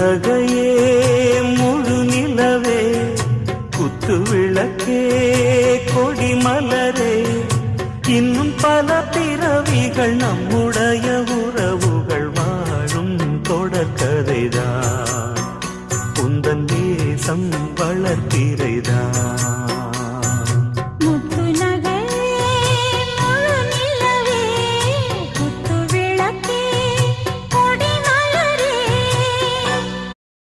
புன்னகையே முழு நிலவே குத்து விளக்கே கொடிமலரே இன்னும் பல பிறவிகள் நம்முடைய உறவுகள் வாழும் தொடர்கதைதான் உந்தன் தேசம் வளர்த்திரைதான்